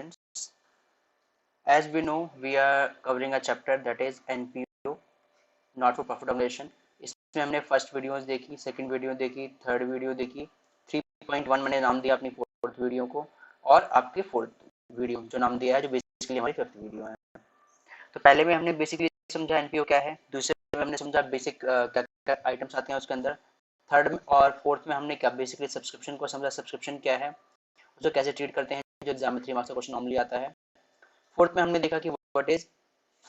students, as we know, we are covering a chapter that is NPO, not for profit organization. इसमें हमने first videos देखी, second video देखी, third video देखी, 3.1 मैंने नाम दिया अपनी फोर्थ वीडियो को, और आपकी फोर्थ वीडियो जो नाम दिया है, जो बेसिकली हमारी फिफ्थ वीडियो है। तो पहले में हमने बेसिकली समझा एनपीओ क्या है, दूसरे में हमने समझा बेसिक क्या आइटम्स आते हैं उसके अंदर, थर्ड में और फोर्थ में हमने क्या बेसिकली सब्सक्रिप्शन को समझा, सब्सक्रिप्शन क्या है, उसको कैसे ट्रीट करते हैं, जो एग्जाम में 3 मार्क्स का क्वेश्चन नॉर्मली आता है। फोर्थ में हमने देखा कि what is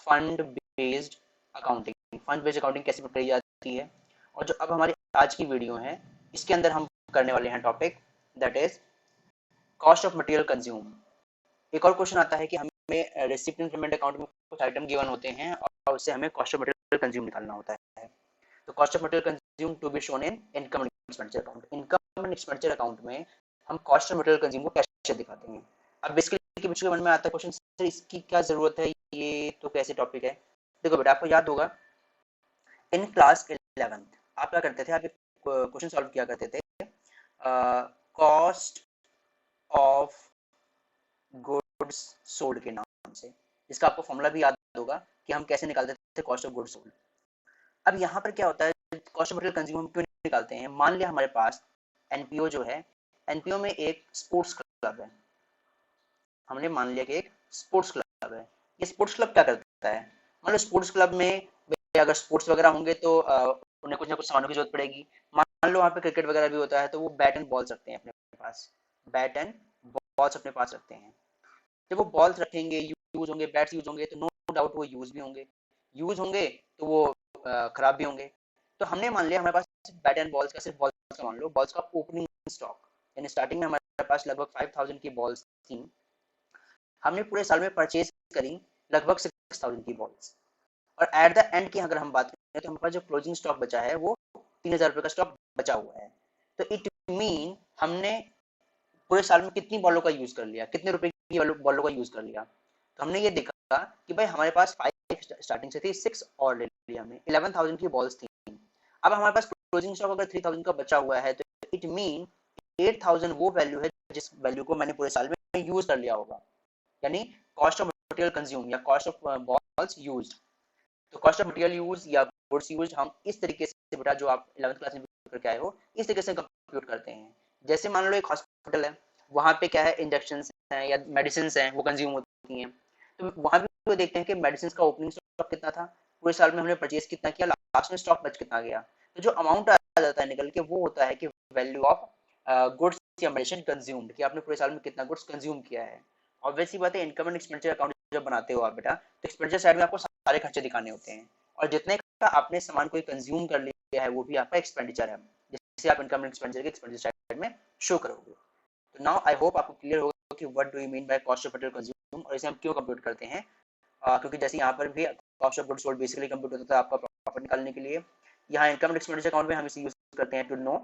fund based accounting, fund based accounting कैसे पकड़ी जाती है। और जो अब हमारी आज की वीडियो है, इसके अंदर हम करने वाले हैं topic that is cost of material consume. एक और क्वेश्चन आता है कि हमें रिसिप्ट पेमेंट अकाउंट में कुछ आइटम गिवन होते हैं और उससे हमें कॉस्ट ऑफ मटेरियल कंज्यूम निकालना होता है। तो cost of material consume to be shown in income and expenditure account. Income and expenditure account में हम कॉस्ट ऑफ मटेरियल कंज्यूम को कैसे दिखाते हैं। अब बेसिकली बच्चों के मन में आता है क्वेश्चन, सर इसकी क्या जरूरत है, ये तो कैसे टॉपिक है। देखो बेटा, आपको याद होगा इन क्लास 11th आप क्या करते थे, आप एक क्वेश्चन सॉल्व किया करते थे कॉस्ट ऑफ गुड्स सोल्ड के नाम से, जिसका आपको फॉर्मूला भी याद होगा कि हम कैसे निकालते थे कॉस्ट ऑफ गुड्स सोल्ड। अब यहाँ पर क्या होता है, कॉस्ट ऑफ मटेरियल कंज्यूम हम क्यों निकालते हैं। मान लिया हमारे पास एनपीओ जो है, एनपीओ में एक स्पोर्ट्स क्लब है, हमने मान लिया कि एक स्पोर्ट्स क्लब है। ये स्पोर्ट्स क्लब क्या करता है, मान लो स्पोर्ट्स क्लब में अगर स्पोर्ट्स वगैरह होंगे तो उन्हें कुछ ना कुछ सामानों की जरूरत पड़ेगी। मान लो वहाँ पे क्रिकेट वगैरह भी होता है, तो वो बैट एंड बॉल्स रखते हैं अपने पास, बैट एंड बॉल्स अपने पास रखते हैं। जब वो बॉल्स रखेंगे, यूज होंगे, बैट्स यूज होंगे, तो नो डाउट वो यूज भी होंगे, यूज होंगे तो वो खराब भी होंगे। तो हमने मान लिया हमारे पास बैट एंड बॉल्स का, सिर्फ बॉल्स का मान लो, बॉल्स का ओपनिंग स्टॉक, यानी स्टार्टिंग में हमारे पास लगभग 5000 की बॉल्स थी, हमने पूरे साल में परचेज करी लगभग 6000 की बॉल्स, और एट द एंड की अगर हम बात करें तो हमारे पास जो क्लोजिंग स्टॉक बचा है वो 3000 रुपए का स्टॉक बचा हुआ है। तो इट मीन हमने पूरे साल में कितनी बॉलों का यूज कर लिया, कितने रुपए की बॉलों का यूज कर लिया। तो हमने ये देखा कि भाई हमारे पास 5 स्टार्टिंग से थी, 6 और ले लिया हमने, 11000 की बॉल्स थी। अब हमारे पास क्लोजिंग स्टॉक अगर 3000 का बचा हुआ है, तो इट मीन 8000 वो वैल्यू है जिस वैल्यू को मैंने पूरे साल में यूज कर लिया होगा, यानी कॉस्ट ऑफ मटेरियल कंज्यूम या कॉस्ट ऑफ बॉल्स यूज्ड। तो कॉस्ट ऑफ मटेरियल यूज या गुड्स यूज हम इस तरीके से बेटा, जो आप 11th क्लास में करके आए हो, इस तरीके से कंप्यूट करते हैं। जैसे मान लो एक हॉस्पिटल है, वहाँ पे क्या है, इंजेक्शन हैं या मेडिसिन हैं, वो कंज्यूम होती हैं। तो वहाँ भी वो देखते हैं कि मेडिसिन का ओपनिंग स्टॉक कितना था, पूरे साल में हमने परचेज कितना किया, लास्ट में स्टॉक बच कितना गया। तो जो अमाउंट आ जाता है निकल के, वो होता है कि वैल्यू ऑफ गुड्स या मेडिसिन कंज्यूम्ड, कि आपने पूरे साल में कितना गुड्स कंज्यूम किया है। ऑब्वियसली बात है, इनकम एंड एक्सपेंडिचर अकाउंट जब बनाते हो आप बेटा, तो एक्सपेंडिचर साइड में आपको सारे खर्चे दिखाने होते हैं, और जितने का आपने सामान कोई कंज्यूम कर लिया है वो भी आपका एक्सपेंडिचर है, जिससे आप इनकम एंड एक्सपेंडिचर के एक्सपेंडिचर साइड में शो करोगे। तो नाउ आई होप आपको क्लियर होगा कि what do you mean by cost of material consume, और इसे हम क्यों कंप्यूट करते हैं। क्योंकि जैसे यहाँ पर भी cost of goods sold basically compute होता है आपका प्रॉफिट निकालने के लिए। यहाँ इनकम एंड एक्सपेंडिचर अकाउंट में हम इसे यूज करते हैं टू नो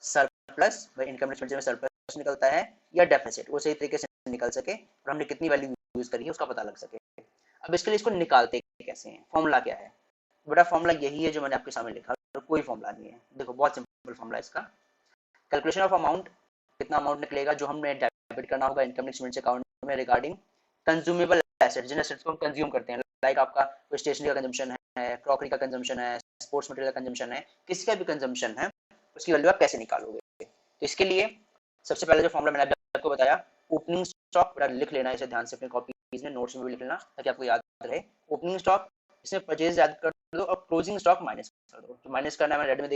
सरप्लस, भाई इनकम एंड एक्सपेंडिचर में सरप्लस निकलता है या डेफिसिट, वो सही तरीके से निकल सके और हमने कितनी वैल्यू यूज करी है उसका पता लग सके। अब इसके लिए इसको निकालते कैसे हैं, फॉर्मूला क्या है बेटा, फॉर्मूला यही है जो मैंने आपके सामने लिखा, तो कोई फॉर्मूला नहीं है। देखो बहुत सिंपल फॉर्मूला है इसका, कैलकुलेशन ऑफ अमाउंट, कितना अमाउंट निकलेगा जो हमने डेबिट करना होगा इनकम एक्सपेंडिचर अकाउंट में रिगार्डिंग कंज्यूमेबल एसेट, जिन एसेट्स को हम कंज्यूम करते हैं, लाइक आपका कोई स्टेशनरी का कंजम्पशन है, क्रॉकरी का कंजम्पशन है, स्पोर्ट्स मटेरियल का कंजम्पशन है, किसी का भी कंजम्पशन है, उसकी वैल्यू आप कैसे निकालोगे। तो इसके लिए सबसे पहले जो फॉर्मूला मैंने आपको बताया, ओपनिंग स्टॉक, लिख लेना इसे ध्यान से अपने कॉपीज में, नोट्स में भी लिख लेना ताकि आपको याद रहे। ओपनिंग स्टॉक, इसमें परचेज याद कर दो और क्लोजिंग स्टॉक माइनस कर दो। तो माइनस करना है, मैंने रेड में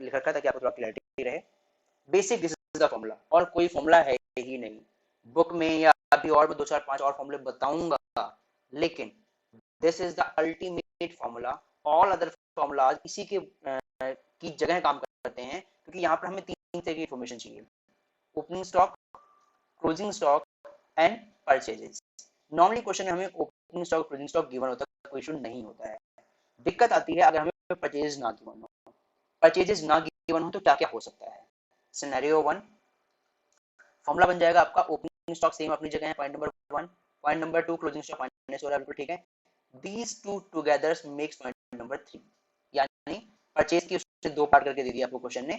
लिख रखा है ताकि आपको थोड़ा क्लैरिटी रहे। Basic this is the formula, और कोई फॉर्मूला है ही नहीं। बुक में या अभी और भी 2 4 5 और फॉर्मूले बताऊंगा, लेकिन this is the ultimate formula. All other formulas इसी के की जगह काम करते हैं, क्योंकि यहाँ पर हमें 3 तरह की इन्फॉर्मेशन चाहिए, opening stock, closing stock and purchases. Normally question में हमें opening stock, closing stock given होता है, कोई इशू नहीं होता है। दिक्कत आती है अगर हमें परचेजेस ना गिवन हो। परचेजेस ना गिवन हो तो क्या क्या हो सकता है। सिनेरियो 1, फॉर्मूला बन जाएगा आपका, ओपनिंग स्टॉक सेम अपनी जगह है, point number 1, point number 2, closing stock minus हो रहा है, बिल्कुल ठीक है। These two together makes point number 3, यानी परचेज की उससे 2 पार्ट करके दे दिया आपको क्वेश्चन ने,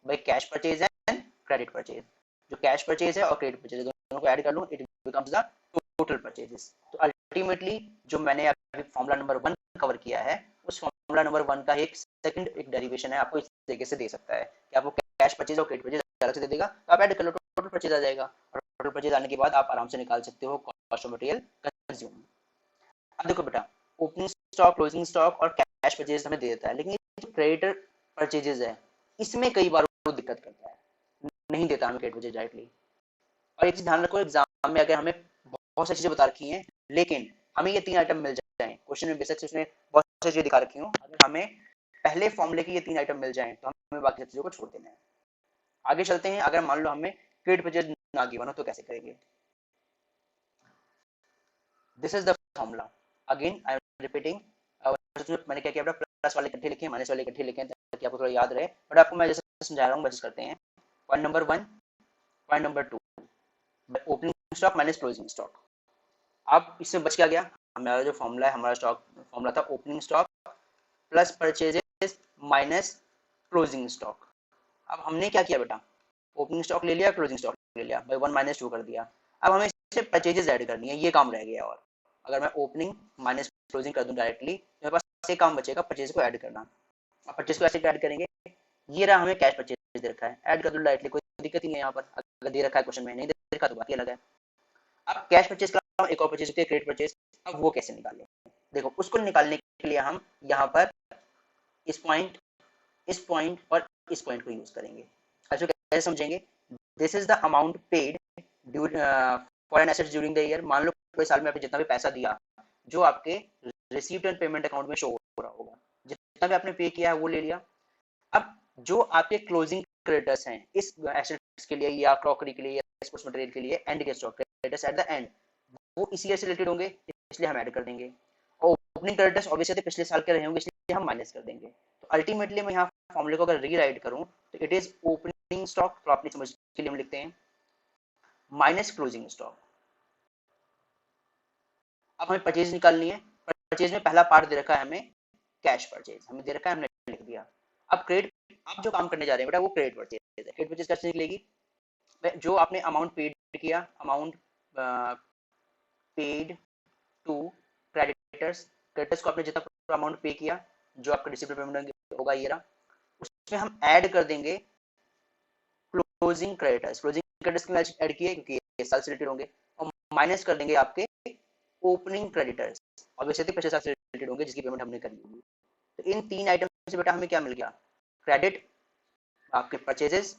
भाई cash purchase and credit purchase. जो कैश परचेज है और क्रेडिट परचेज दोनों को ऐड कर लूँ, it becomes the total purchases. तो अल्टीमेटली जो मैंने अभी फॉर्मूला नंबर 1 कवर किया है, उस फॉर्मूला नंबर 1 का एक सेकंड एक डेरिवेशन है, आपको इस तरीके से दे सकता है कि आपको कैश परचेज और क्रेडिट परचेज अलग से दे देगा, तो आप ऐड कर लो, टोटल परचेज आ जाएगा, और टोटल परचेज आने के बाद आप आराम से निकाल सकते हो कॉस्ट ऑफ मटेरियल कंज्यूम। अब देखो बेटा, ओपनिंग स्टॉक, क्लोजिंग स्टॉक और कैश परचेज हमें दे देता है, लेकिन ये जो क्रेडिटर परचेजेस है, इसमें कई बार वो दिक्कत करता है, नहीं देता हमें क्रेडिट परचेज डायरेक्टली। और एक चीज ध्यान रखो, एग्जाम में अगर हमें बहुत सारी चीजें बता रखी हैं, लेकिन हमें ये 3 आइटम मिल जाए, क्वेश्चन में बेशक उसने बहुत सारी चीजें दिखा रखी हूँ, अगर हमें पहले फॉर्मूले की ये 3 आइटम मिल जाए, तो हमें बाकी चीजों को छोड़ देना है। आगे चलते हैं, अगर मान लो हमें क्रेडिट परचेज ना गिवन हो तो कैसे करेंगे। This is the formula, again I am repeating. मैंने क्या किया, प्लस वाले इकट्ठे लिखे, माइनस वाले इकट्ठे लिखे, ताकि आपको थोड़ा याद रहे, बट आपको मैं जैसे समझा रहा हूँ वैसे करते हैं। Point number 1, point number 2, opening stock minus closing stock. अब इससे बच क्या गया, हमारा जो फॉर्मूला है, हमारा स्टॉक फॉर्मूला था opening stock plus purchases minus closing stock. अब हमने क्या किया बेटा, ओपनिंग स्टॉक ले लिया, क्लोजिंग स्टॉक ले लिया, बाई 1 माइनस 2 कर दिया। अब हमें इससे परचेजेस ऐड करनी है, ये काम रह गया। और अगर मैं ओपनिंग माइनस क्लोजिंग कर दूं डायरेक्टली, तो मेरे पास ये काम बचेगा परचेज को ऐड करना। अब परचेज को ऐसे ऐड करेंगे, ये रहा हमें कैश परचेज दे रखा है, ऐड कर दो डायरेक्टली, कोई दिक्कत ही नहीं है यहाँ पर। अगर दे रखा है क्वेश्चन में, नहीं दे रखा तो बाकी अलग है। अब कैश परचेज का एक और परचेज होती है क्रेडिट परचेज, अब वो कैसे निकालें। देखो, उसको निकालने के लिए हम यहाँ पर इस पॉइंट, इस पॉइंट और इस पॉइंट को यूज करेंगे। अच्छा, कैसे समझेंगे, this is the amount paid for an asset during the year. मान लो कोई साल में आपने जितना भी पैसा दिया, जो आपके रिसीव्ड एंड पेमेंट अकाउंट में शो हो रहा होगा, जितना भी आपने पे किया है वो ले लिया। अब जो आपके क्लोजिंग क्रेडिटर्स हैं इस एसेट्स के लिए या क्रॉकरी के लिए या स्पोर्ट्स मटेरियल के लिए, एंड के stock creditors at the and, वो इसी ईयर से रिलेटेड होंगे, इसलिए हम ऐड कर देंगे। और ओपनिंग क्रेडिटर्स ऑब्वियसली पिछले साल के रहे होंगे, इसलिए हम माइनस कर देंगे। तो अल्टीमेटली मैं यहाँ फॉर्मूले को अगर रीराइट करूँ, तो इट इज ओपनिंग स्टॉक, तो अपनी समझ के लिए हम लिखते हैं माइनस क्लोजिंग स्टॉक। अब हमें परचेज निकालनी है, परचेज में पहला पार्ट दे रखा है हमें कैश परचेज, हमें दे रखा है, हमने लिख दिया। अब क्रेडिट, आप जो काम करने जा रहे हैं बेटा, वो क्रेडिट परचेज है। क्रेडिट परचेज कैसे निकलेगी, जो आपने अमाउंट पेड किया, amount paid to creditors, creditors को आपने जितना अमाउंट पे किया, जो आपका रिसीव्ड पेमेंट होगा ये रहा, उसमें हम ऐड कर देंगे क्लोजिंग क्रेडिटर्स। क्लोजिंग क्रेडिटर्स क्यों ऐड किए, क्योंकि ये साल से रिलेटेड होंगे। और माइनस कर देंगे आपके ओपनिंग क्रेडिटर्स, ऑब्वियसली पिछले साल से रिलेटेड होंगे जिसकी पेमेंट हमने करी होगी। तो इन 3 आइटम से बेटा हमें क्या मिल गया, क्रेडिट, आपके परचेजेस,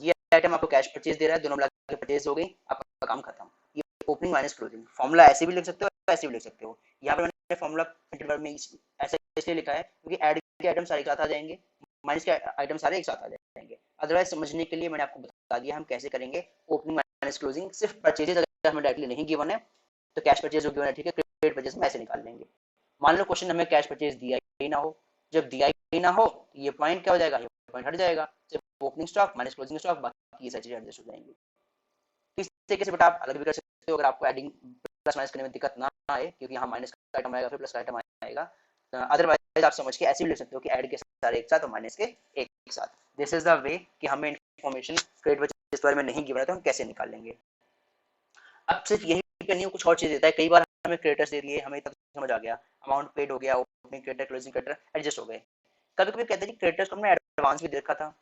ये आइटम आपको कैश परचेज दे रहा है, दोनों मिला के परचेज हो गई, आपका काम खत्म। ये ओपनिंग माइनस क्लोजिंग फॉर्मूला ऐसे भी लिख सकते हो, ऐसे भी लिख सकते हो। यहाँ पर मैंने फॉर्मूला इंटरवल में ऐसे इसलिए लिखा है क्योंकि ऐड के आइटम सारे एक साथ आ जाएंगे, माइनस के आइटम सारे एक साथ आ जाएंगे। अदरवाइज समझने के लिए मैंने आपको बता दिया हम कैसे करेंगे ओपनिंग माइनस क्लोजिंग। सिर्फ परचेजेस अगर हमें डायरेक्टली नहीं गिवन है, तो कैश परचेज जो गिवन है, ठीक है, क्रेडिट परचेज में ऐसे निकाल लेंगे। मान लो क्वेश्चन हमें कैश परचेज दिया ही ना हो, जब दिया ही ना हो, ये पॉइंट क्या हो जाएगा, ये पॉइंट हट जाएगा, opening stock minus closing stock, बाकी ये सारी चीजें एडजस्ट हो जाएंगी। इस तरीके से बेटा आप अलग भी कर सकते हो, अगर आपको एडिंग प्लस माइनस करने में दिक्कत ना आए, क्योंकि यहाँ माइनस का आइटम आएगा फिर प्लस का आइटम आएगा। अदरवाइज आप समझ के ऐसे भी लिख सकते हो कि ऐड के सारे एक साथ और माइनस के एक साथ। दिस इज द वे कि हमें इन्फॉर्मेशन क्रेडिट परचेज के बारे में नहीं गिवन है तो हम कैसे निकाल लेंगे। अब सिर्फ यही करनी है, कुछ और चीज देता है, कई बार हमें क्रेडिटर्स दे दिए, हमें तब समझ आ गया, अमाउंट पेड हो गया, opening creditor closing creditor adjust हो गए। कभी कभी कहते हैं कि क्रेडिटर्स को हमने एडवांस भी दे रखा था,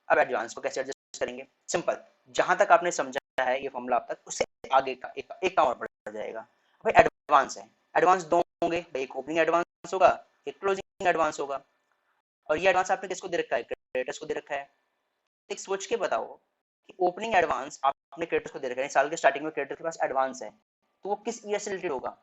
अब एडवांस को कैसे एडजस्ट करेंगे। सिंपल, जहां तक आपने समझा है ये फॉर्मूला अब तक, उससे आगे का एक काम और बढ़ जाएगा। भाई एडवांस है, एडवांस दो होंगे, एक ओपनिंग एडवांस होगा, एक क्लोजिंग एडवांस होगा। और ये एडवांस आपने किसको दे रखा है, क्रेडिटर्स को दे रखा है। एक सोच के बताओ कि ओपनिंग एडवांस आपने क्रेडिटर्स को दे रखा है, साल के स्टार्टिंग में क्रेडिटर्स के पास एडवांस है, तो वो किस ईयर से रिलेटेड होगा।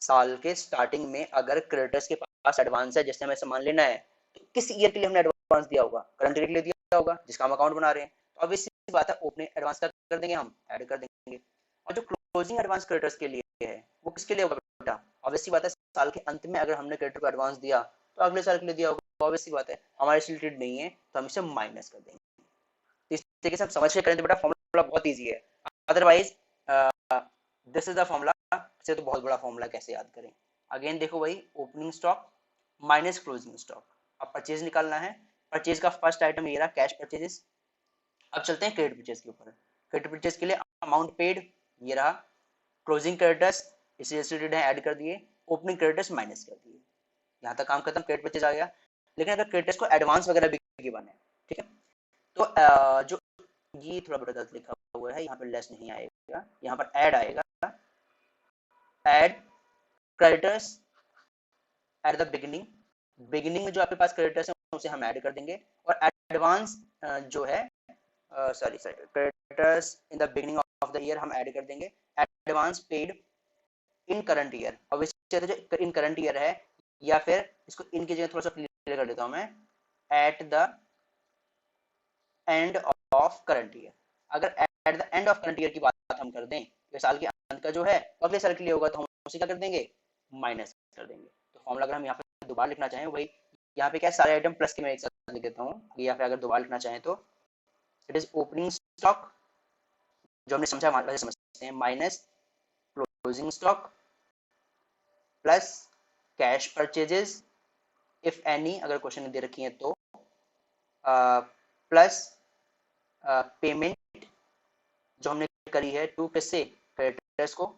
साल के स्टार्टिंग में अगर क्रेडिटर्स के पास एडवांस है, जैसे हमें सामान लेना है, तो किस ईयर के लिए हमने एडवांस दिया होगा, करंट ईयर के लिए दिया होगा जिसका हम अकाउंट बना रहे हैं। तो ऑब्वियस सी बात है, ओपनिंग एडवांस का कर देंगे, हम ऐड कर देंगे। और जो क्लोजिंग एडवांस क्रेडिटर्स के लिए है, वो किसके लिए होगा बेटा, ऑब्वियस सी बात है, साल के अंत में अगर हमने क्रेडिटर को एडवांस दिया, तो अगले साल के लिए दिया होगा, ऑब्वियस सी बात है, हमारे से रिलेटेड नहीं है, तो हम इसे माइनस कर देंगे। इस तरीके से हम समझ के करें तो बेटा फॉर्मूला बहुत ईजी है। Otherwise this is the formula से तो बहुत बड़ा फॉर्मूला कैसे याद करें। अगेन देखो भाई, opening stock minus closing stock, अब परचेज निकालना है। परचेज का फर्स्ट आइटम ये रहा, कैश परचेजेस। अब चलते हैं क्रेडिट परचेज के ऊपर। क्रेडिट परचेज के लिए अमाउंट पेड ये रहा, क्लोजिंग क्रेडिटर्स इसे है ऐड कर दिए, ओपनिंग क्रेडिटर्स माइनस कर दिए, यहाँ तक काम खत्म, क्रेडिट परचेज आ गया। लेकिन अगर क्रेडिटर्स को एडवांस वगैरह भी गिवन है, ठीक है, तो जो ये थोड़ा बड़ा गलत लिखा हुआ है, यहाँ पर लेस नहीं आएगा, यहाँ पर ऐड आएगा, add creditors at the beginning, beginning में जो आपके पास क्रेडिटर्स हैं उसे हम ऐड कर देंगे, और एडवांस जो है sorry creditors in the beginning of the year हम ऐड कर देंगे, advance paid in current year, और जो इन करंट ईयर है, या फिर इसको इनकी जगह थोड़ा सा क्लियर कर देता हूं मैं, at the end of current year. अगर at the end of current year की बात हम कर दें, तो साल के अंत का जो है अगले साल के लिए होगा, तो हम उसे क्या कर देंगे, माइनस कर देंगे। तो फॉर्मूला अगर हम यहाँ पे दोबारा लिखना चाहें, वही यहाँ पे क्या है, सारे आइटम प्लस के मैं एक साथ लिख देता हूँ, यहाँ पे अगर दोबारा लिखना चाहें तो इट इज ओपनिंग स्टॉक, जो हमने समझा वैसे समझते हैं, minus closing stock plus cash purchases if any, अगर क्वेश्चन दे रखी है तो, प्लस पेमेंट जो हमने करी है टू किससे, क्रेडिटर्स को,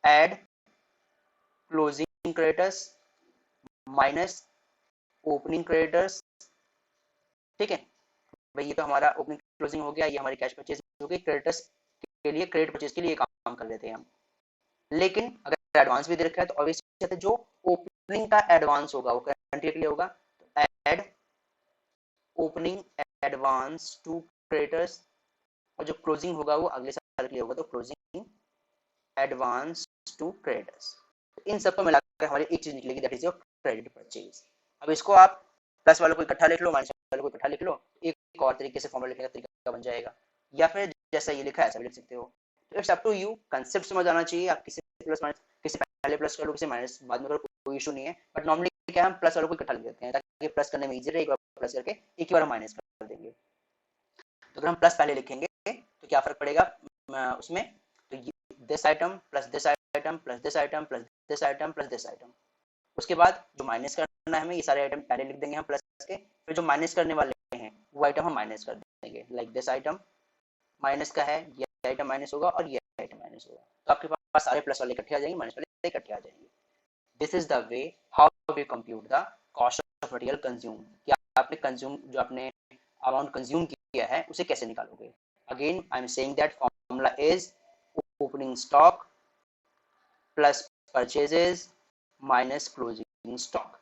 add closing creditors minus opening creditors, ठीक है भाई, ये तो हमारा ओपनिंग क्लोजिंग हो गया, ये हमारी कैश परचेज हो गई, क्रेडिटर्स के लिए क्रेडिट परचेज के लिए काम कर लेते हैं हम। लेकिन अगर एडवांस भी दे रखा है तो ऑब्वियसली जो ओपनिंग का एडवांस होगा वो करंट ईयर के लिए होगा, तो add opening advance to creditors, और जो क्लोजिंग होगा वो अगले साल के लिए होगा, तो क्लोजिंग एडवांस टू क्रेडिटर्स। तो इन सबको मिलाकर हमारी एक चीज निकलेगी, that is your credit purchase. अब इसको आप प्लस वालों को इकट्ठा लिख लो, माइनस वालों को इकट्ठा लिख लो, एक और तरीके से फॉर्मूला लिखने का तरीका बन जाएगा, या फिर जैसा ये लिखा है ऐसा भी लिख सकते हो। तो it's up to you, concept समझ आना चाहिए, आप किसी प्लस माइनस, किसी पहले प्लस कर लो, किसी माइनस बाद में करो, कोई इशू नहीं है, बट नॉर्मली क्या हम प्लस वालों को इकट्ठा लिख देते हैं ताकि प्लस करने में इजी रहे, एक बार प्लस करके एक ही बार माइनस कर देंगे। तो अगर हम प्लस पहले लिखेंगे तो क्या फर्क पड़ेगा उसमें, तो this item plus this item plus this item plus this item plus this item, उसके बाद जो माइनस करना है हमें, ये सारे आइटम पहले लिख देंगे हम प्लस के, फिर जो माइनस करने वाले हैं वो आइटम हम माइनस कर देंगे, लाइक दिस आइटम माइनस का है, ये आइटम माइनस होगा और ये आइटम माइनस होगा, तो आपके पास सारे प्लस वाले इकट्ठे आ जाएंगे, माइनस वाले इकट्ठे आ जाएंगे। This is the way how we compute the cost of material consume, कि आपने कंज्यूम जो आपने अमाउंट कंज्यूम किया है उसे कैसे निकालोगे। Again I am saying that formula is opening stock plus purchases minus closing stock,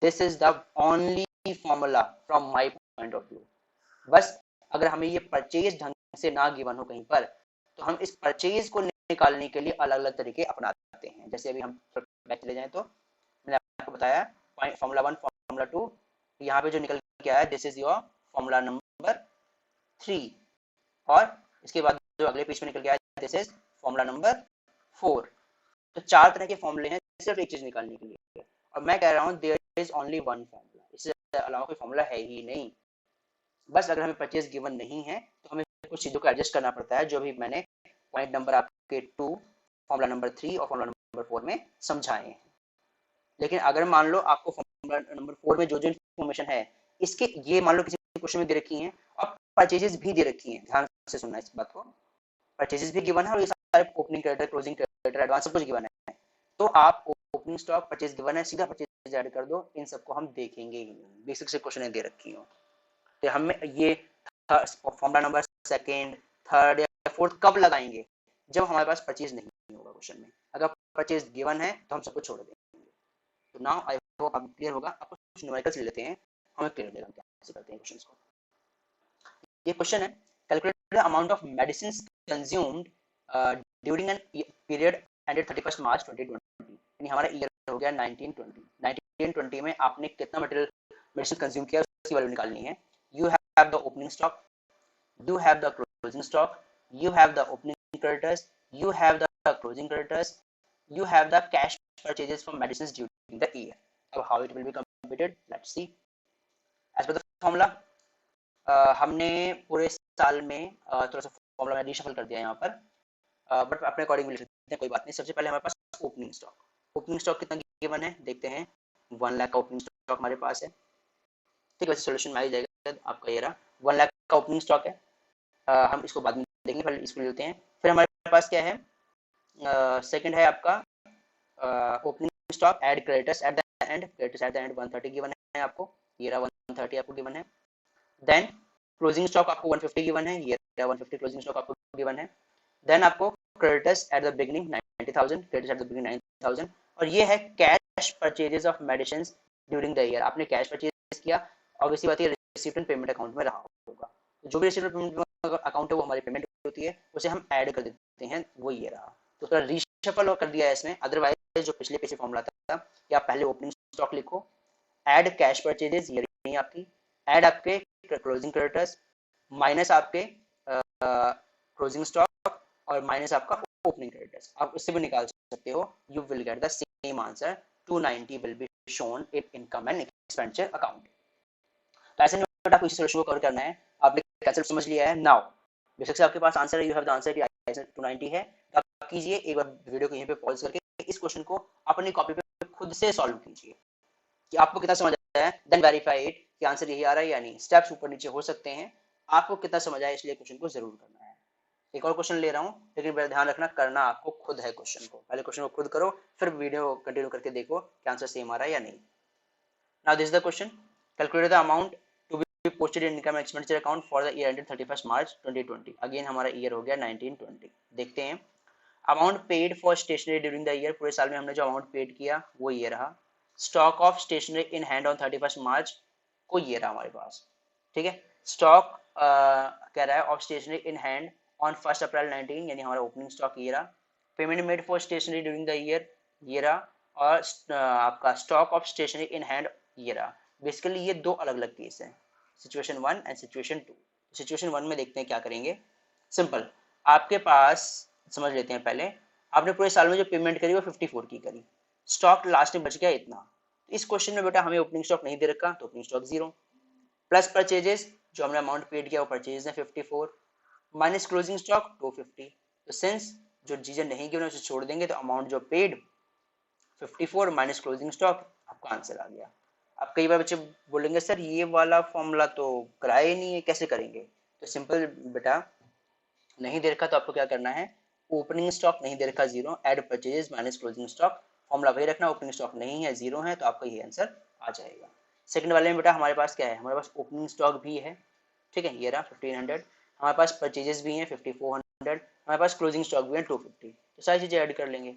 this is the only formula from my point of view. बस अगर हमें ये परचेज ढंग से ना गिवन हो कहीं पर, तो हम इस परचेज को निकालने के लिए अलग अलग तरीके अपनाते हैं। जैसे अभी हम बैक चले जाएं, तो मैंने आपको बताया फॉर्मूला 1 फॉर्मूला 2, यहाँ पे जो निकल के आया this is your formula number 3, और इसके बाद जो अगले पेज में निकल के आया दिस इज फॉर्मूला नंबर 4। तो 4 तरह के फॉर्मूले हैं सिर्फ एक चीज निकालने के लिए, और मैं कह रहा हूँ there is only one formula, इससे अलावा कोई फॉर्मूला है ही नहीं। बस अगर हमें परचेज गिवन नहीं है तो हमें कुछ चीज़ों को एडजस्ट करना पड़ता है, जो भी मैंने पॉइंट नंबर आपके 2 फॉर्मूला नंबर 3 और फॉर्मूला नंबर 4 में समझाए हैं। लेकिन अगर मान लो आपको फॉर्मूला नंबर 4 में जो जो इन्फॉर्मेशन है, इसके ये मान लो किसी क्वेश्चन में दे रखी हैं और परचेजेस भी दे रखी हैं, ध्यान से सुनना इस बात को, परचेजेस भी गिवन है और ये सारे opening creditor closing creditor advance सब कुछ गिवन है, तो आप ओपनिंग स्टॉक परचेज गिवन है सीधा परचेज ऐड कर दो, इन सबको हम देखेंगे ही नहीं, बेसिक से क्वेश्चन दे रखी हो। तो हमें ये फॉर्मूला नंबर सेकंड थर्ड या फोर्थ कब लगाएंगे, जब हमारे पास परचेज नहीं होगा क्वेश्चन में, अगर परचेज गिवन है तो हम सबको छोड़ देंगे। तो नाउ आई होप आप क्लियर होगा, आपको कुछ न्यूमेरिकल्स ले लेते हैं, हमें क्लियर देगा कैसे करते हैं क्वेश्चंस को। ये क्वेश्चन है, calculate the amount of medicines consumed during an period ended 31 March 2020, यानी हमारा ईयर हो गया 1920 में आपने कितना मटेरियल मेडिसिन कंज्यूम किया उसकी वैल्यू निकालनी है। You have the opening stock, you have the closing stock, you have the opening creditors, you have the closing creditors, you have the cash purchases from medicines during the year. Now how it will be computed, let's see. As per the formula, हमने पूरे साल में थोड़ा सा formula में reshuffle कर दिया यहाँ पर, बट अपने अकॉर्डिंग लिख देते हैं, कोई बात नहीं। सबसे पहले हमारे पास ओपनिंग स्टॉक कितना गिवन है देखते हैं, 1 लाख का ओपनिंग स्टॉक हमारे पास है, ठीक है, वैसे सोल्यूशन में आ ही जाएगा आपका, ये रहा 1 लाख का ओपनिंग स्टॉक है, हम इसको बाद में देखेंगे, पहले इसको लेते हैं। फिर हमारे पास क्या है, सेकंड है आपका opening stock add creditors at the end, creditors at the end 130 given है आपको, ये रहा 130 आपको गिवन है। देन क्लोजिंग स्टॉक आपको 150 गिवन है, ये रहा 150 क्लोजिंग स्टॉक आपको गिवन है। देन आपको creditors at the beginning 90,000, creditors at the beginning 90,000, और ये है cash purchases of medicine during the year. आपने कैश परचेज किया, ऑब्वियसली बात है रिसीप्ट एंड पेमेंट अकाउंट में रहा होगा, तो जो भी रिसीप्ट पेमेंट अकाउंट है वो हमारी पेमेंट होती है, उसे हम ऐड कर देते हैं, वो ये रहा। तो थोड़ा रीशफल कर दिया है इसमें, अदरवाइज जो पिछले पेज फॉर्मूला था कि आप पहले ओपनिंग स्टॉक लिखो, ऐड कैश परचेजेस, ये रही आपकी, ऐड आपके क्लोजिंग क्रेडिटर्स, माइनस आपके क्लोजिंग स्टॉक, और माइनस आपका ओपनिंग क्रेडिटर्स। आप उससे भी निकाल सकते हो, you will get the same answer, 290 will be shown in income and expenditure account. तो ऐसे में आपको इस सोल्यूशन को कवर करना है, आपने कंसेप्ट समझ लिया है। नाउ बेशक से आपके पास आंसर है, यू हैव द आंसर कि 290 है, तो आप कीजिए एक बार वीडियो को यहीं पे पॉज करके इस क्वेश्चन को अपनी कॉपी पे खुद से सॉल्व कीजिए कि आपको कितना समझ आया है, देन वेरीफाई इट कि आंसर यही आ रहा है या नहीं। स्टेप्स ऊपर नीचे हो सकते हैं, आपको कितना समझ आया इसलिए क्वेश्चन को जरूर करना है। एक और क्वेश्चन ले रहा हूँ, लेकिन मेरा ध्यान रखना, करना आपको खुद है क्वेश्चन को, पहले क्वेश्चन को खुद करो, फिर वीडियो कंटिन्यू करके देखो कि आंसर सेम आ रहा है या नहीं। Now this is the question, calculate the amount to be posted in income expenditure account for the year ended 31 March 2020। Again हमारा ईयर हो गया 1920। देखते हैं, amount paid for stationery during the year, पूरे साल में हमने जो अमाउंट पेड किया वो ये रहा। Stock of stationery in hand on 31 March को ये रहा हमारे पास, ठीक है। स्टॉक कह रहा है of stationery in hand on 1 April 19, यानी हमारा ओपनिंग स्टॉक ये रहा। Payment made for stationery during the year ये रहा, और आपका stock of stationery in hand ये रहा। बेसिकली ये दो अलग अलग केस हैं, सिचुएशन 1 एंड सिचुएशन 2। सिचुएशन 1 में देखते हैं क्या करेंगे। सिंपल, आपके पास समझ लेते हैं पहले, आपने पूरे साल में जो पेमेंट करी वो 54 की करी, स्टॉक लास्ट में बच गया इतना। इस क्वेश्चन में बेटा हमें ओपनिंग स्टॉक नहीं दे रखा, तो ओपनिंग स्टॉक 0, प्लस परचेजेस जो हमने अमाउंट पेड किया वो परचेजेस है 54, माइनस क्लोजिंग स्टॉक 250। तो सिंस जो चीजें नहीं गिवन उसे छोड़ देंगे, तो अमाउंट जो पेड 54 माइनस क्लोजिंग स्टॉक, आपका आंसर आ गया। अब कई बार बच्चे बोलेंगे सर ये वाला फॉर्मूला तो कराया ही नहीं है, कैसे करेंगे। तो सिंपल बेटा, नहीं दे रखा तो आपको क्या करना है, ओपनिंग स्टॉक नहीं दे रखा 0, add purchases minus closing stock, formula वही रखना, ओपनिंग स्टॉक नहीं है 0 है, तो आपका ये आंसर आ जाएगा। सेकंड वाले में बेटा हमारे पास क्या है, हमारे पास ओपनिंग स्टॉक भी है, ठीक है, ये रहा 1500, हमारे पास परचेजेस भी हैं 5400, हमारे पास क्लोजिंग स्टॉक भी है 250, तो सारी चीजें ऐड कर लेंगे,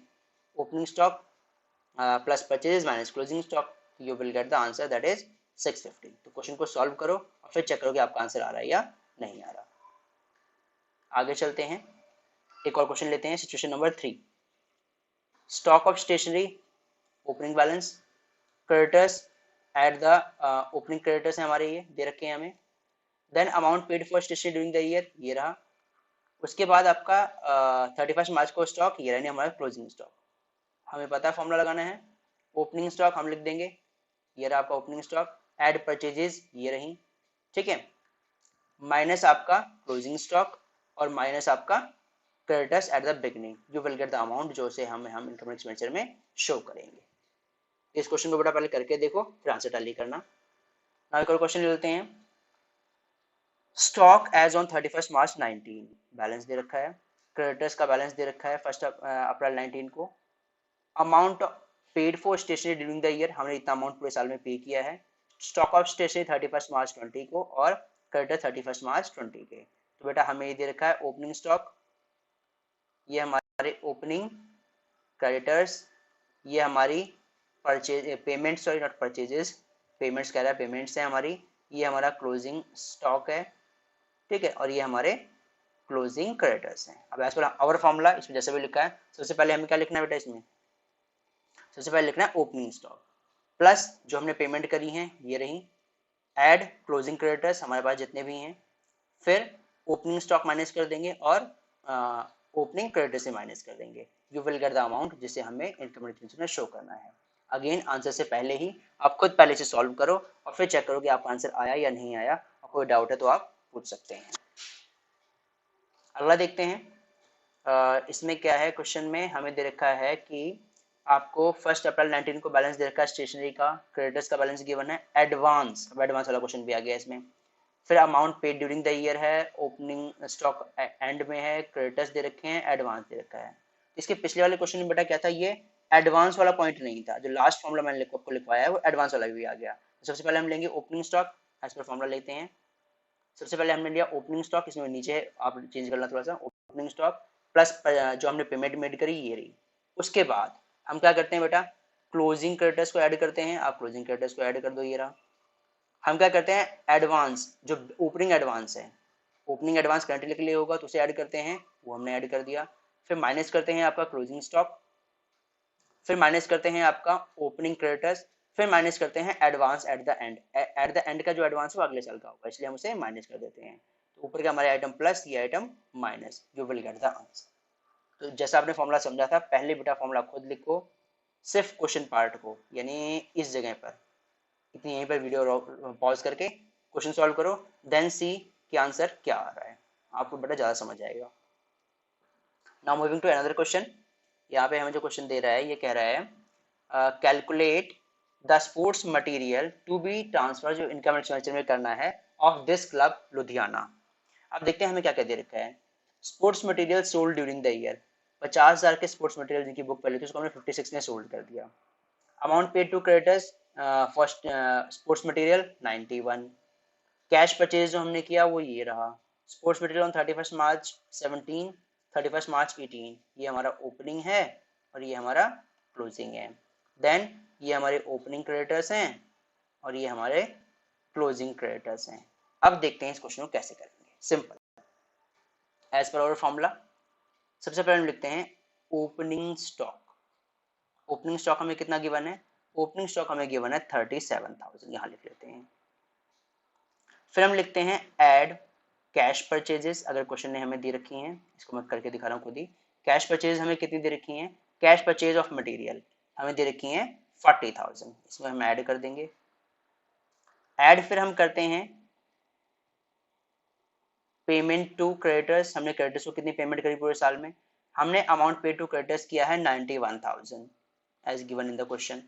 opening stock plus purchases minus closing stock, you will get the answer that is 650। तो क्वेश्चन को सॉल्व करो और फिर चेक करो कि आपका आंसर आ रहा है या नहीं आ रहा। आगे चलते हैं, एक और क्वेश्चन लेते हैं, situation number 3। Stock of stationery opening balance, creditors at the opening creditors है हमारे, ये दे रखे हैं हमें। Then amount paid for stationery during the year ये रहा। उसके बाद आपका 31 मार्च को स्टॉक ये रहने हमारा क्लोजिंग स्टॉक। हमें पता है फॉर्मूला लगाना है, ओपनिंग स्टॉक हम लिख देंगे, ये रहा आपका ओपनिंग स्टॉक, एड परचेजेस ये रही, ठीक है, माइनस आपका क्लोजिंग स्टॉक और माइनस आपका creditors at the beginning, you will get the amount जो से हम इनकम एक्सपेंडिचर में शो करेंगे। इस क्वेश्चन को बेटा पहले करके देखो, फिर आंसर टैली करना। नाउ एक और क्वेश्चन लेते हैं, stock as on 31 March 19, balance दे रखा है, क्रेडिटर्स का बैलेंस दे रखा है 1 अप्रैल 19 को, amount paid for stationery during the year, हमने इतना अमाउंट पूरे साल में पे किया है, स्टॉक ऑफ स्टेशनरी 31 मार्च 20 को और क्रेडिटर 31 मार्च 20 के। तो बेटा हमें ये दे रखा है ओपनिंग स्टॉक, ये हमारे ओपनिंग क्रेडिटर्स, ये हमारी purchase payment, sorry not purchases, payments कह रहा है, पेमेंट्स है हमारी, ये हमारा क्लोजिंग स्टॉक है, ठीक है, और ये हमारे क्लोजिंग क्रेडिटर्स हैं। अब एज पर आवर फॉर्मूला इसमें जैसे भी लिखा है, सबसे पहले हमें क्या लिखना है बेटा, इसमें सबसे पहले लिखना है ओपनिंग स्टॉक प्लस जो हमने पेमेंट करी है ये रही, ऐड क्लोजिंग क्रेडिटर्स हमारे पास जितने भी हैं, फिर ओपनिंग स्टॉक माइनस कर देंगे और ओपनिंग क्रेडिटर से माइनस कर देंगे, you will get the amount जिसे हमें इनकम स्टेटमेंट में शो करना है। अगेन आंसर से पहले ही आप खुद पहले से सॉल्व करो और फिर चेक करो कि आपका आंसर आया या नहीं आया, और कोई डाउट है तो आप पूछ सकते हैं। अगला देखते हैं, इसमें क्या है, क्वेश्चन में हमें दे रखा है कि आपको 1 अप्रैल 19 को बैलेंस दे रखा है स्टेशनरी का, क्रेडिटर्स का बैलेंस गिवन है, एडवांस, अब एडवांस वाला क्वेश्चन भी आ गया इसमें, फिर amount paid during the year है, ओपनिंग स्टॉक एंड में है, क्रेडिटर्स दे रखे हैं, एडवांस दे रखा है। इसके पिछले वाले क्वेश्चन में बेटा क्या था, ये एडवांस वाला पॉइंट नहीं था, जो लास्ट फॉर्मूला मैंने आपको लिखवाया है वो एडवांस वाला भी आ गया। सबसे पहले हम लेंगे opening stock, as per formula लेते हैं। सबसे पहले हमने लिया ओपनिंग स्टॉक, इसमें नीचे आप चेंज करना थोड़ा सा, ओपनिंग स्टॉक प्लस जो हमने पेमेंट मेड करी ये रही। उसके बाद हम क्या करते हैं बेटा, क्लोजिंग क्रेडिटर्स को ऐड करते हैं, आप क्लोजिंग क्रेडिटर्स को ऐड कर दो, ये रहा। हम क्या करते हैं, एडवांस जो ओपनिंग एडवांस है, ओपनिंग एडवांस करंटली के लिए होगा तो उसे ऐड करते हैं, वो हमने ऐड कर दिया। फिर माइनस करते हैं आपका क्लोजिंग स्टॉक, फिर माइनस करते हैं आपका ओपनिंग क्रेडिटर्स, फिर माइनस करते हैं advance at the and. Eight the and का जो एडवांस वो अगले साल का होगा, इसलिए हम उसे माइनस कर देते हैं। तो ऊपर का हमारे आइटम प्लस, ये item minus, you will get the answer. तो जैसा आपने फॉर्मूला समझा था, पहले बेटा फॉर्मूला खुद लिखो, सिर्फ क्वेश्चन पार्ट को, यानी इस जगह पर इतनी यहीं पर वीडियो पॉज करके क्वेश्चन सॉल्व करो, देन सी कि आंसर क्या आ रहा है, आपको बेटा ज़्यादा समझ आएगा। Now moving to another question. यहाँ पे हमें जो क्वेश्चन दे रहा है ये कह रहा है calculate the sports material to be transfer, जो इनकम एक्सपेंडिचर में करना है, ऑफ दिस क्लब लुधियाना। अब देखते हैं हमें क्या क्या दे रखा है। Sports material sold during the year, 50,000 के स्पोर्ट्स मटेरियल जिनकी बुक पहले थी उसको हमने 56 में सोल्ड कर दिया। Amount paid to creditors first sports material 91। Cash purchase जो हमने किया वो ये रहा, sports material on 31 March 17, 31 March 18, ये हमारा ओपनिंग है और ये हमारा क्लोजिंग है। देन ये हमारे ओपनिंग क्रेडिटर्स हैं और ये हमारे क्लोजिंग क्रेडिटर्स हैं। अब देखते हैं इस क्वेश्चन को कैसे करेंगे। Simple, as per our formula सबसे पहले हम लिखते हैं ओपनिंग स्टॉक। ओपनिंग स्टॉक हमें कितना गिवन है, ओपनिंग स्टॉक हमें गिवन है 37,000, यहाँ लिख लेते हैं। फिर हम लिखते हैं ऐड कैश परचेजेस, अगर क्वेश्चन ने हमें दे रखी हैं, इसको मैं करके दिखा रहा हूँ खुद ही। कैश परचेज हमें कितनी दे रखी हैं, कैश परचेज ऑफ मटेरियल हमें दे रखी हैं 40,000, इसमें हम ऐड कर देंगे। ऐड फिर हम करते हैं पेमेंट टू क्रेडिटर्स, हमने क्रेडिटर्स को कितनी पेमेंट करी पूरे साल में, हमने अमाउंट पे टू क्रेडिटर्स किया है 91,000 as given in the question.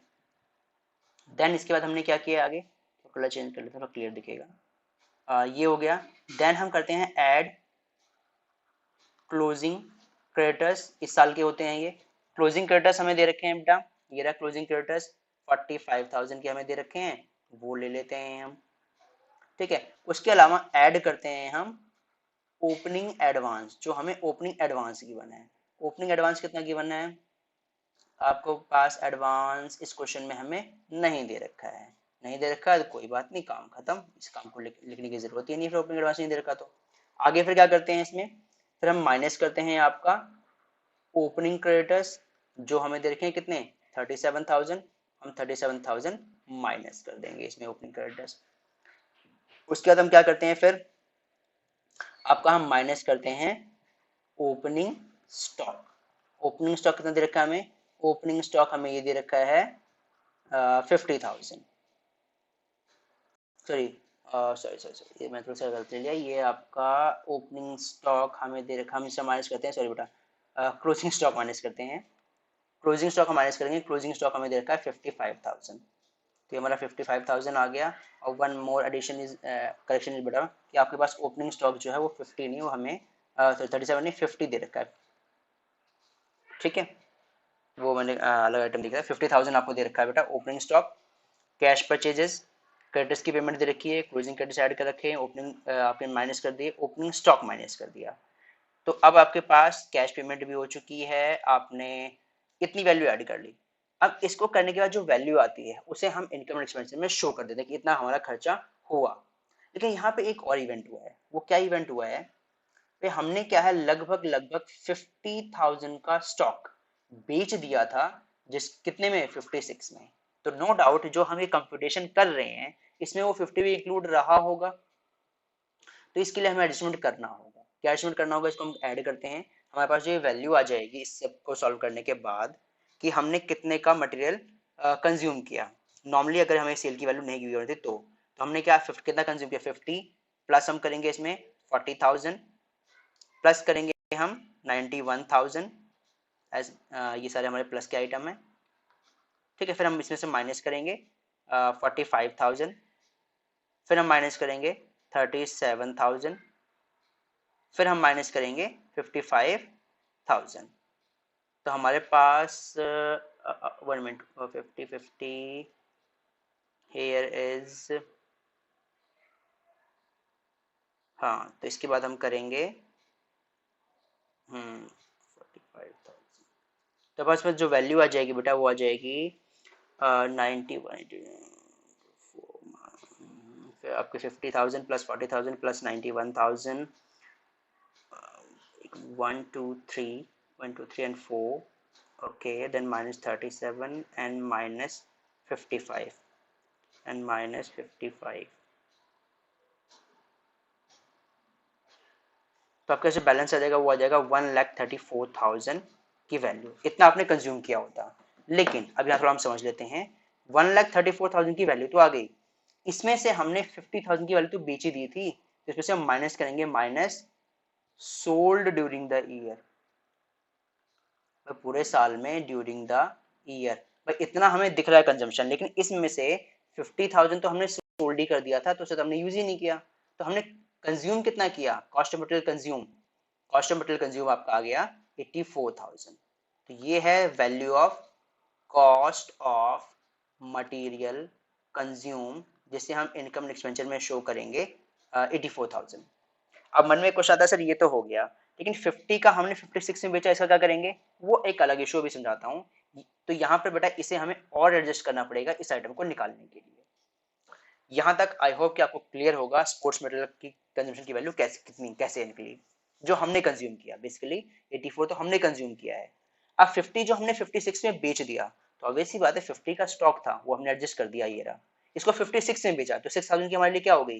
Then इसके बाद हमने क्या किया आगे, तो कलर चेंज कर लेते हैं, थोड़ा क्लियर दिखेगा। ये हो गया। देन हम करते हैं ऐड क्लोजिंग क्रेडिटर्स, इस साल के होते हैं ये। क्लोजिंग क्रेडिटर्स हमें दे रखे हैं बेटा, ये रहा क्लोजिंग क्रेडिटर्स 45,000 के हमें दे रखे हैं, वो ले लेते हैं हम। ठीक है, उसके अलावा ऐड करते हैं हम ओपनिंग एडवांस, जो हमें ओपनिंग एडवांस गिवन है। ओपनिंग एडवांस कितना गिवन है आपको पास, एडवांस इस क्वेश्चन में हमें नहीं दे रखा है, नहीं दे रखा है तो कोई बात नहीं, काम खत्म, इस काम को लिखने की जरूरत ही नहीं, फिर ओपनिंग एडवांस नहीं दे रखा तो आगे फिर क्या करते हैं इसमें, फिर हम माइनस करते हैं आपका ओपनिंग क्रेडिटर्स जो हमें दे रखे हैं कितने 37,000, हम 37,000 माइनस कर देंगे इसमें ओपनिंग क्रेडिटर्स। उसके बाद हम क्या करते हैं, फिर आपका हम माइनस करते हैं ओपनिंग स्टॉक। ओपनिंग स्टॉक कितना दे रखा है हमें, ओपनिंग स्टॉक हमें ये दे रखा है 50,000, सॉरी ये मैं थोड़ा सा गलत ले लिया, ये आपका ओपनिंग स्टॉक हमें दे रखा, हम इससे माइनस करते हैं, सॉरी बेटा क्लोजिंग स्टॉक माइनस करते हैं, क्लोजिंग स्टॉक हम माइनस करेंगे, क्लोजिंग स्टॉक हमें दे रखा है 55,000, तो हमारा 55,000 आ गया। और one more addition is correction is बेटा कि आपके पास ओपनिंग स्टॉक जो है वो 50 नहीं, वो हमें 37 नहीं 50 दे रखा है। ठीक है, वो मैंने अलग आइटम दिखा है, 50,000 आपको दे रखा है बेटा opening stock. Cash purchases, creditors की पेमेंट दे रखी है, क्लोजिंग क्रेडिट्स ऐड कर रखे हैं, ओपनिंग आपने माइनस कर दिए, ओपनिंग स्टॉक माइनस कर दिया। तो अब आपके पास कैश पेमेंट भी हो चुकी है, आपने इतनी वैल्यू ऐड कर ली। अब इसको करने के बाद जो वैल्यू आती है उसे हम इनकम एक्सपेंडिचर में शो कर देते हैं कि इतना हमारा खर्चा हुआ। लेकिन यहाँ पे एक और इवेंट हुआ है, वो क्या इवेंट हुआ है, पे हमने क्या है लगभग लगभग 50,000 का स्टॉक बेच दिया था, जिस कितने में 56 में। तो नो डाउट जो हम ये कंप्यूटेशन कर रहे हैं इसमें वो 50 भी इंक्लूड रहा होगा, तो इसके लिए हमें एडजस्टमेंट करना होगा। क्या एडजस्टमेंट करना होगा, इसको हम ऐड करते हैं, हमारे पास जो ये वैल्यू आ जाएगी इस सब को सॉल्व करने के बाद कि हमने कितने का मटेरियल कंज्यूम किया। नॉर्मली अगर हमें सेल की वैल्यू नहीं गिवी होती तो हमने क्या कितना कंज्यूम किया 50, प्लस हम करेंगे इसमें 40,000, प्लस करेंगे हम 91,000 एज ये सारे हमारे प्लस के आइटम है। ठीक है, फिर हम इसमें से माइनस करेंगे 45,000, फिर हम माइनस करेंगे 37,000, फिर हम माइनस करेंगे 55,000, तो हमारे पास 1 मिनट 50 हेयर इज, हाँ तो इसके बाद हम करेंगे 45,000, तो बस में जो वैल्यू आ जाएगी बेटा वो आ जाएगी 91, फिर आपके 50,000 plus 40,000 plus 91,000, 1 2 3 and 4, okay, then minus 37 and minus 55 and minus 55, तो आपका जो बैलेंस आ जाएगा वो आ जाएगा 1,34,000 की वैल्यू, इतना आपने कंज्यूम किया होता। लेकिन अब यहाँ थोड़ा हम समझ लेते हैं, 1,34,000 की वैल्यू तो आ गई, इसमें से हमने 50,000 की वैल्यू तो बेची दी थी, तो इसमें से हम माइनस करेंगे minus sold during the year, पूरे साल में ड्यूरिंग द ईयर, भाई इतना हमें दिख रहा है कंजम्पशन, लेकिन इसमें से 50,000 तो हमने सोल्ड ही कर दिया था, तो उसे तो हमने यूज ही नहीं किया, तो हमने कंज्यूम कितना किया, cost of material consume, cost of material consume आपका आ गया 84,000, तो ये है value of cost of material consume, जिसे हम इनकम एक्सपेंचर में शो करेंगे 84,000। अब मन में क्वेश्चन आता है सर ये तो हो गया, लेकिन 50 का हमने 56 में बेचा, इसका क्या करेंगे, वो एक अलग इशू भी समझाता हूँ। तो यहाँ पर बेटा इसे हमें और एडजस्ट करना पड़ेगा इस आइटम को निकालने के लिए। यहाँ तक आई होप कि आपको क्लियर होगा स्पोर्ट्स मटेरियल की कंजम्पशन की वैल्यू कैसे निकली, जो हमने कंज्यूम किया, बेसिकली 84 तो हमने कंज्यूम किया है। अब 50 जो हमने 56 में बेच दिया, तो ऑब्वियस सी बात है 50 का स्टॉक था वो हमने एडजस्ट कर दिया, ये रहा, इसको 56 में बेचा तो 6,000 की हमारे लिए क्या हो गई,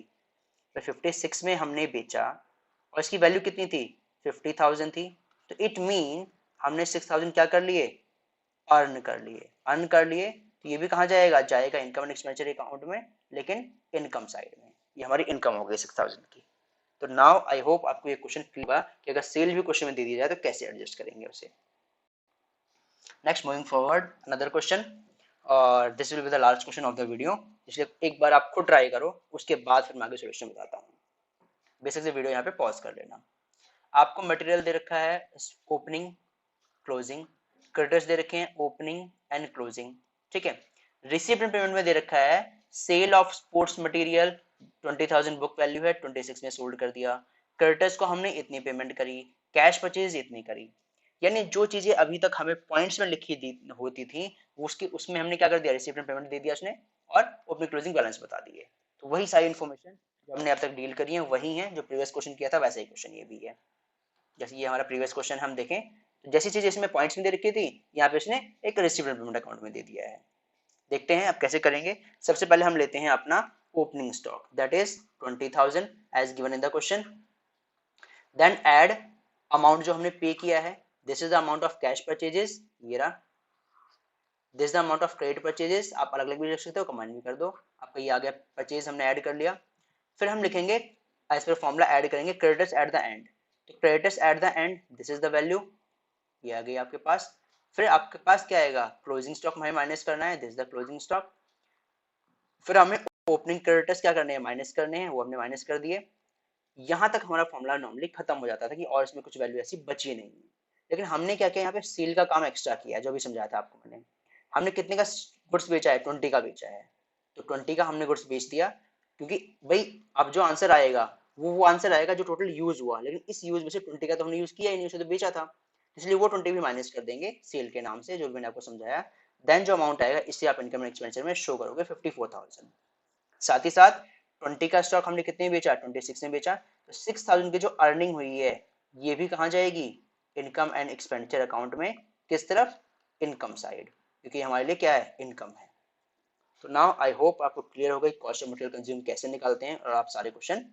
तो 56 में हमने बेचा और इसकी वैल्यू कितनी थी, 50,000 थी, तो इट मीन हमने 6,000 क्या कर लिए, अर्न कर लिए, तो ये भी कहाँ जाएगा, जाएगा इनकम एंड एक्सपेंडिचर अकाउंट में, लेकिन इनकम साइड में, ये हमारी इनकम हो गई 6,000 की। तो नाउ आई होप आपको ये क्वेश्चन क्लियर हुआ कि अगर सेल भी क्वेश्चन में दे दी जाए तो कैसे एडजस्ट करेंगे उसे। Next moving forward another question, और this will be the last question of the video, इसलिए एक बार आप खुद ट्राई करो, उसके बाद फिर मैं आगे सोल्यूशन बताता हूँ। बेसिक से वीडियो यहाँ पे पॉज कर लेना। आपको मटेरियल दे रखा है ओपनिंग क्लोजिंग, क्रेडिटर्स दे रखे हैं ओपनिंग एंड क्लोजिंग, ठीक है। रिसीप्ट एंड पेमेंट में दे रखा है sale of sports material 20,000 book value है, 26 में सोल्ड कर दिया, क्रेडिटर्स को हमने इतनी पेमेंट करी, कैश परचेज इतनी करी, यानी जो चीजें अभी तक हमें पॉइंट्स में लिखी होती थी उसकी उसमें हमने क्या कर दिया, रिसीप्ट एंड पेमेंट दे दिया उसने, और ओपनिंग क्लोजिंग बैलेंस बता दिए। तो वही सारी इन्फॉर्मेशन जो हमने अब तक डील करी है वही है जो प्रीवियस क्वेश्चन किया था, वैसा ही क्वेश्चन ये भी है। जैसे ये हमारा प्रीवियस क्वेश्चन हम देखें तो जैसी चीज इसमें पॉइंट्स में दे रखी थी, यहाँ पे उसने एक रिसीप्ट एंड पेमेंट अकाउंट में दे दिया है। देखते हैं अब कैसे करेंगे। सबसे पहले हम लेते हैं अपना opening stock, that is 20,000 as given in the question, then add amount जो हमने पे किया है, this is the amount of cash purchases, ये रहा, this the amount of credit purchases, आप अलग अलग भी लिख सकते हो, कमेंट भी कर दो, आपका ये आ गया परचेज हमने ऐड कर लिया। फिर हम लिखेंगे एज पर फॉर्मूला ऐड करेंगे क्रेडिटर्स एट द एंड, तो creditors at the and this is the value, ये आ गई आपके पास। फिर आपके पास क्या आएगा, क्लोजिंग स्टॉक हमें माइनस करना है, दिस द क्लोजिंग स्टॉक। फिर हमें ओपनिंग क्रेडिटर्स क्या करने हैं, माइनस करने हैं, वो हमने माइनस कर दिए। यहाँ तक हमारा फॉर्मूला नॉर्मली खत्म हो जाता था कि और इसमें कुछ वैल्यू ऐसी बची नहीं है, लेकिन हमने क्या किया, यहाँ पे सेल का काम एक्स्ट्रा किया है, जो भी समझाया था आपको मैंने। हमने कितने का गुड्स बेचा है, 20 का बेचा है, तो 20 का हमने गुड्स बेच दिया, क्योंकि भाई अब जो आंसर आएगा वो आंसर आएगा जो टोटल यूज हुआ, लेकिन इस यूज में से 20 का तो हमने यूज किया ही नहीं, उसे तो बेचा था, इसलिए वो 20 भी माइनस कर देंगे सेल के नाम से, जो मैंने आपको समझाया। देन जो अमाउंट आएगा इससे आप इनकम एक्सपेंडिचर में शो करोगे 54,000। साथ ही साथ 20 का स्टॉक हमने कितने बेचा, 26 में बेचा, तो 6,000 की जो अर्निंग हुई है ये भी कहाँ जाएगी, इनकम एंड एक्सपेंडिचर अकाउंट में, किस तरफ, इनकम साइड, क्योंकि हमारे लिए क्या है, इनकम है। तो नाउ आई होप आपको क्लियर हो गई कॉस्ट ऑफ मटेरियल कंज्यूम कैसे निकालते हैं और आप सारे क्वेश्चन